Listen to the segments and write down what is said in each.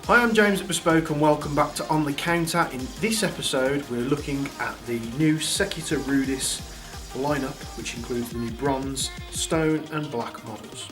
Hi, I'm James at Bespoke and welcome back to On the Counter. In this episode we're looking at the new Secutor Rudis lineup, which includes the new bronze, stone and black models.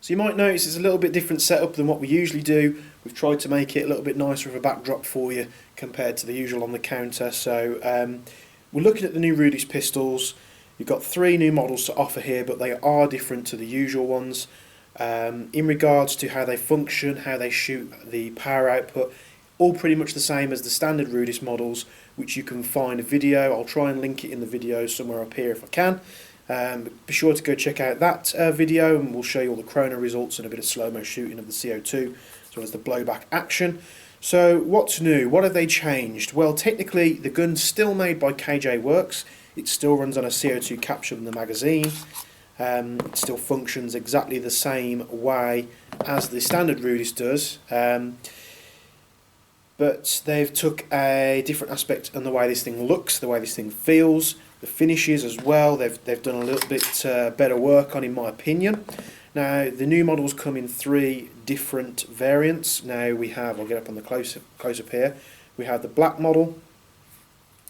So you might notice it's a little bit different setup than what we usually do. We've tried to make it a little bit nicer of a backdrop for you compared to the usual on the counter. So we're looking at the new Rudis pistols. You've got 3 new models to offer here, but they are different to the usual ones. In regards to how they function, how they shoot, the power output, all pretty much the same as the standard Rudis models, which you can find a video. I'll try and link it in the video somewhere up here if I can. Be sure to go check out that video, and we'll show you all the chrono results and a bit of slow-mo shooting of the CO2 as well as the blowback action. So what's new? What have they changed? Well, technically the gun's still made by KJ Works. It still runs on a CO2 capsule in the magazine. It still functions exactly the same way as the standard Rudis does. But they've took a different aspect on the way this thing looks, the way this thing feels, the finishes as well. They've done a little bit better work on, in my opinion. Now the new models come in 3 different variants. Now we have, I'll get up on the close up here. We have the black model,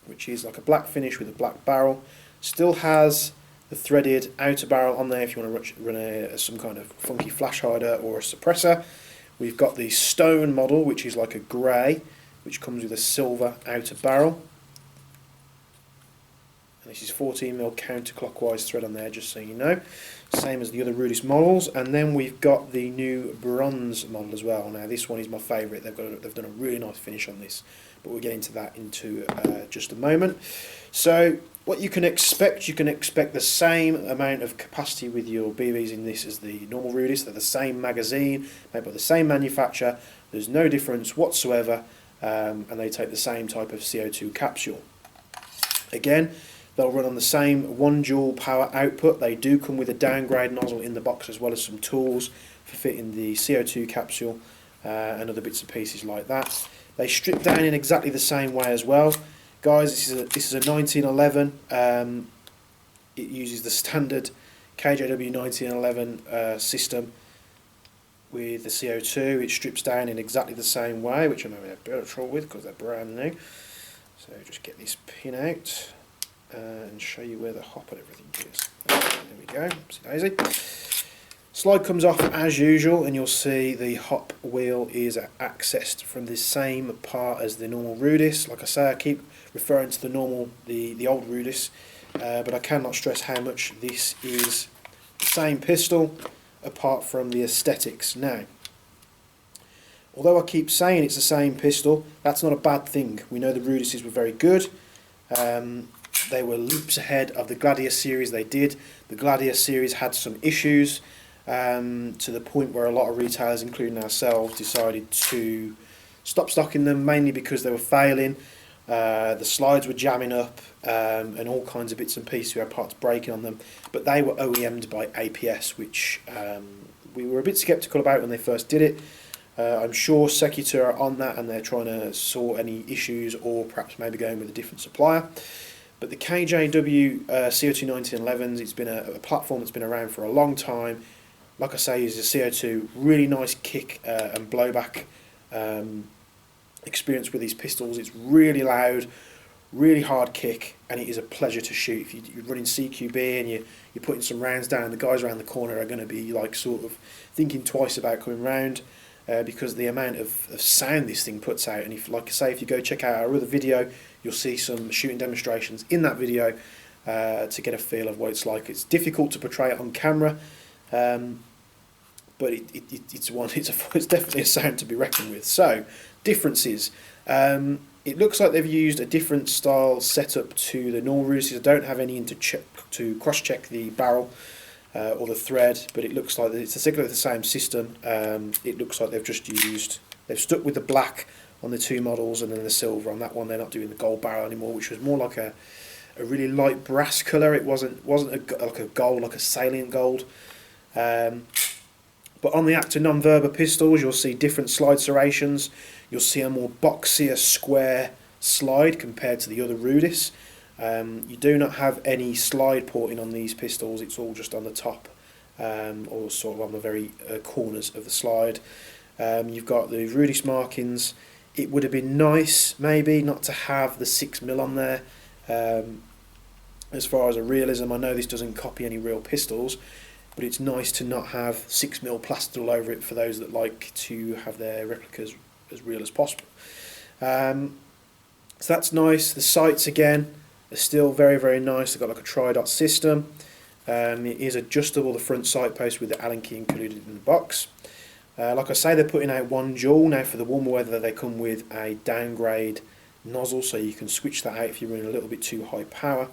which is like a black finish with a black barrel. Still has the threaded outer barrel on there if you want to run some kind of funky flash hider or a suppressor. We've got the stone model, which is like a grey, which comes with a silver outer barrel. And this is 14mm counterclockwise thread on there, just so you know. Same as the other Rudis models. And then we've got the new bronze model as well. Now this one is my favourite. They've done a really nice finish on this, but we'll get into that into just a moment. So what you can expect the same amount of capacity with your BBs in this as the normal Rudis. They're the same magazine, made by the same manufacturer. There's no difference whatsoever, and they take the same type of CO2 capsule. Again, they'll run on the same 1 joule power output. They do come with a downgrade nozzle in the box, as well as some tools for fitting the CO2 capsule and other bits and pieces like that. They strip down in exactly the same way as well. Guys, this is a 1911. It uses the standard KJW 1911 system with the CO2. It strips down in exactly the same way, which I'm having a bit of trouble with because they're brand new. So just get this pin out and show you where the hop and everything is. There we go. Oopsie daisy. Slide comes off as usual, and you'll see the hop wheel is accessed from the same part as the normal Rudis. Like I say, I keep referring to the old Rudis, but I cannot stress how much this is the same pistol, apart from the aesthetics. Now, although I keep saying it's the same pistol, that's not a bad thing. We know the Rudises were very good. They were leaps ahead of the Gladius series they did. The Gladius series had some issues, to the point where a lot of retailers, including ourselves, decided to stop stocking them, mainly because they were failing. The slides were jamming up, and all kinds of bits and pieces. We had parts breaking on them, but they were OEM'd by APS, which we were a bit sceptical about when they first did it. I'm sure Secutor are on that, and they're trying to sort any issues, or perhaps maybe going with a different supplier. But the KJW CO2 1911s, it's been a platform that's been around for a long time. Like I say, uses a CO2, really nice kick and blowback experience with these pistols. It's really loud, really hard kick, and it is a pleasure to shoot. If you're running CQB and you're putting some rounds down, the guys around the corner are going to be like sort of thinking twice about coming round, because the amount of sound this thing puts out. And if, like I say, if you go check out our other video, you'll see some shooting demonstrations in that video to get a feel of what it's like. It's difficult to portray it on camera, but it's definitely a sound to be reckoned with. So, differences. It looks like they've used a different style setup to the normal Rudis. I don't have any to cross-check the barrel or the thread, but it looks like it's exactly the same system. It looks like they've stuck with the black on the two models, and then the silver on that one. They're not doing the gold barrel anymore, which was more like a really light brass colour. It wasn't like a gold, like a salient gold. But on the Acta non-Verba pistols, you'll see different slide serrations. You'll see a more boxier square slide compared to the other Rudis. You do not have any slide porting on these pistols. It's all just on the top, or sort of on the very corners of the slide. You've got the Rudis markings. It would have been nice, maybe, not to have the 6mm on there. As far as a realism, I know this doesn't copy any real pistols, but it's nice to not have 6mm plastered all over it for those that like to have their replicas as real as possible. So that's nice. The sights, again, are still very, very nice. They've got like a tri-dot system. It is adjustable, the front sight post, with the Allen key included in the box. Like I say, they're putting out one dual. Now for the warmer weather, they come with a downgrade nozzle, so you can switch that out if you're running a little bit too high power.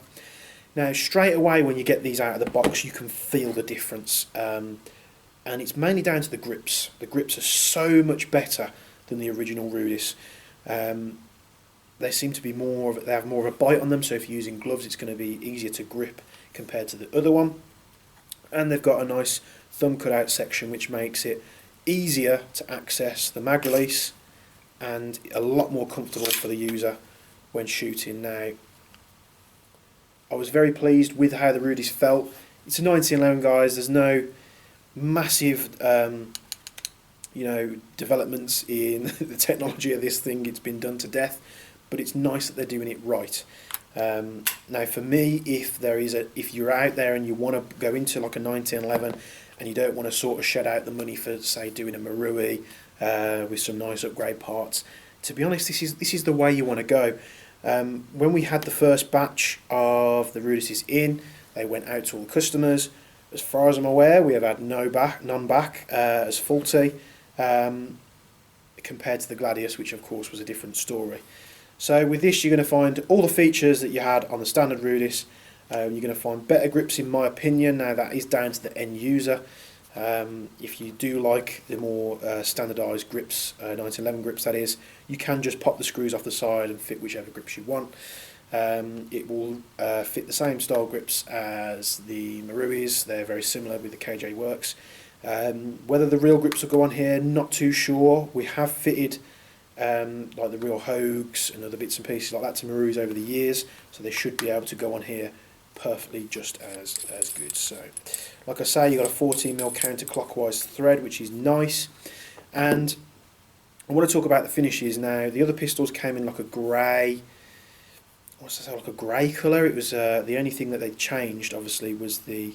Now straight away when you get these out of the box, you can feel the difference, and it's mainly down to the grips. The grips are so much better than the original Rudis. They seem to be they have more of a bite on them, so if you're using gloves it's going to be easier to grip compared to the other one. And they've got a nice thumb cutout section, which makes it easier to access the mag release and a lot more comfortable for the user when shooting. Now, I was very pleased with how the Rudis felt. It's a 1911, guys. There's no massive developments in the technology of this thing. It's been done to death, but it's nice that they're doing it right. Now for me, if you're out there and you want to go into like a 1911 and you don't want to sort of shed out the money for, say, doing a Marui with some nice upgrade parts, to be honest, this is the way you want to go. When we had the first batch of the Rudis in, they went out to all the customers. As far as I'm aware, we have had none back as faulty, compared to the Gladius, which of course was a different story. So with this, you're going to find all the features that you had on the standard Rudis. You're going to find better grips, in my opinion. Now that is down to the end user. If you do like the more standardised grips, 1911 grips that is, you can just pop the screws off the side and fit whichever grips you want. It will fit the same style grips as the Maruis. They're very similar with the KJ Works. Whether the real grips will go on here, not too sure. We have fitted like the real Hogues and other bits and pieces like that to Maruis over the years, so they should be able to go on here perfectly just as good. So like I say, you've got a 14mm counterclockwise thread, which is nice. And I want to talk about the finishes now. The other pistols came in like a grey, like a grey colour. It was the only thing that they changed, obviously, was the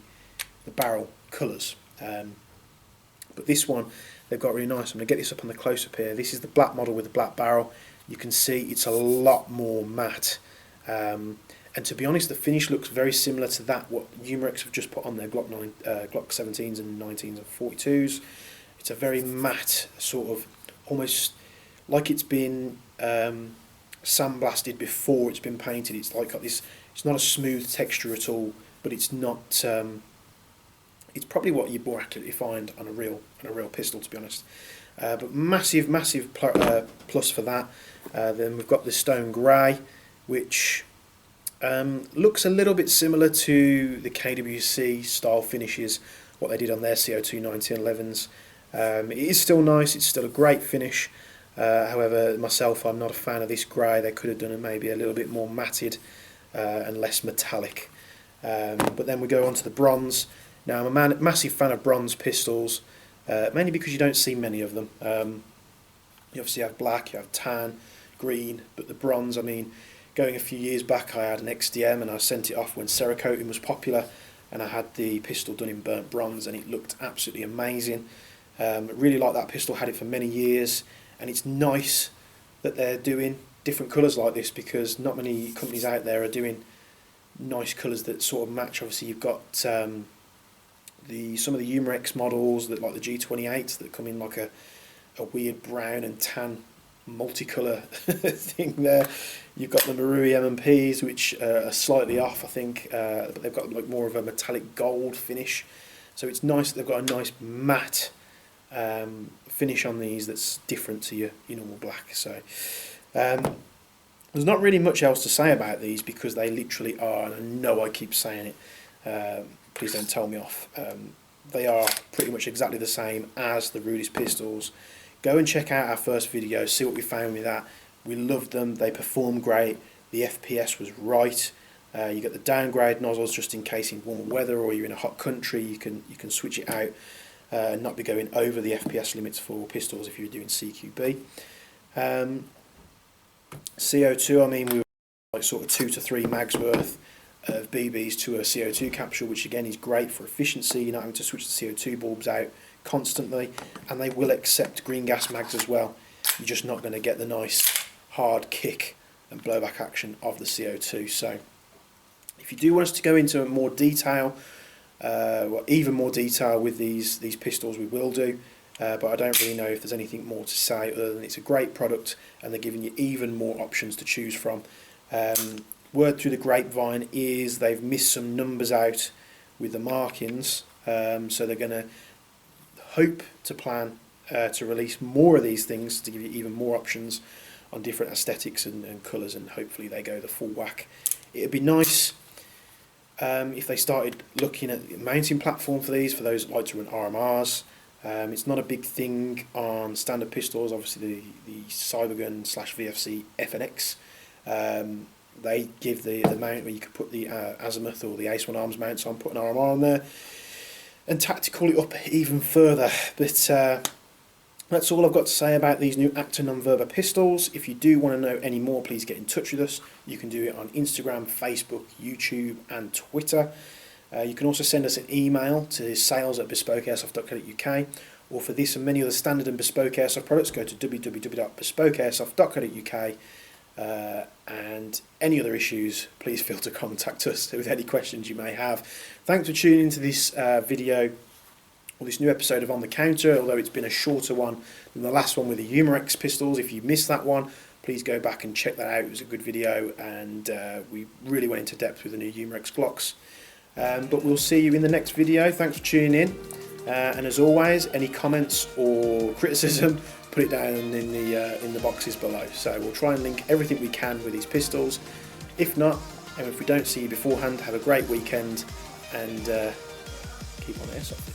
barrel colours. But this one, they've got really nice. I'm going to get this up on the close-up here. This is the black model with the black barrel. You can see it's a lot more matte. And to be honest, the finish looks very similar to what Numerex have just put on their Glock 17s and 19s and 42s. It's a very matte, sort of, almost like it's been sandblasted before it's been painted. It's like got this. It's not a smooth texture at all, but it's not. It's probably what you more accurately find on a real pistol, to be honest. But massive plus for that. Then we've got the stone grey, which looks a little bit similar to the KWC style finishes, what they did on their CO2 1911s. It is still nice. It's still a great finish. However, myself, I'm not a fan of this grey. They could have done it maybe a little bit more matted and less metallic. But then we go on to the bronze. Now, I'm a massive fan of bronze pistols, mainly because you don't see many of them. You obviously have black, you have tan, green, but the bronze, I mean, going a few years back I had an XDM and I sent it off when Cerakoting was popular, and I had the pistol done in burnt bronze and it looked absolutely amazing. Really like that pistol, had it for many years, and it's nice that they're doing different colours like this, because not many companies out there are doing nice colours that sort of match. Obviously you've got some of the Umarex models that, like the G28s, that come in like a weird brown and tan multicolour thing there. You've got the Marui M&Ps, which are slightly off, I think, but they've got like more of a metallic gold finish, so it's nice that they've got a nice matte finish on these that's different to your normal black. So there's not really much else to say about these, because they literally are, and I know I keep saying it, please don't tell me off, they are pretty much exactly the same as the Rudis pistols. Go and check out our first video, see what we found with that. We loved them, they perform great, the FPS was right. You get the downgrade nozzles just in case in warmer weather or you're in a hot country, you can switch it out and not be going over the FPS limits for pistols if you're doing CQB. CO2, I mean, we were like sort of 2 to 3 mags worth of BBs to a CO2 capsule, which again is great for efficiency. You're not having to switch the CO2 bulbs out constantly, and they will accept green gas mags as well. You're just not going to get the nice hard kick and blowback action of the CO2. So if you do want us to go into more detail, well, even more detail with these pistols, we will do, but I don't really know if there's anything more to say other than it's a great product and they're giving you even more options to choose from. Word through the grapevine is they've missed some numbers out with the markings, so they're going to hope to plan to release more of these things to give you even more options on different aesthetics and colours, and hopefully they go the full whack. It'd be nice if they started looking at the mounting platform for these, for those that like to run RMRs. It's not a big thing on standard pistols, obviously the Cybergun / VFC FNX. They give the mount where you could put the azimuth or the Ace 1 Arms mounts on, put an RMR on there, and tactical it up even further. But that's all I've got to say about these new Acta non-Verba pistols. If you do want to know any more, please get in touch with us. You can do it on Instagram, Facebook, YouTube and Twitter. You can also send us an email to sales@bespokeairsoft.co.uk, or for this and many other standard and bespoke airsoft products, go to www.bespokeairsoft.co.uk. And any other issues, please feel to contact us with any questions you may have. Thanks for tuning into this video, or this new episode of On the Counter, although it's been a shorter one than the last one with the Umarex pistols. If you missed that one, please go back and check that out. It was a good video, and we really went into depth with the new Umarex Glocks. But we'll see you in the next video. Thanks for tuning in, and as always, any comments or criticism, put it down in the boxes below. So we'll try and link everything we can with these pistols. If not, and if we don't see you beforehand, have a great weekend, and keep on airsofting.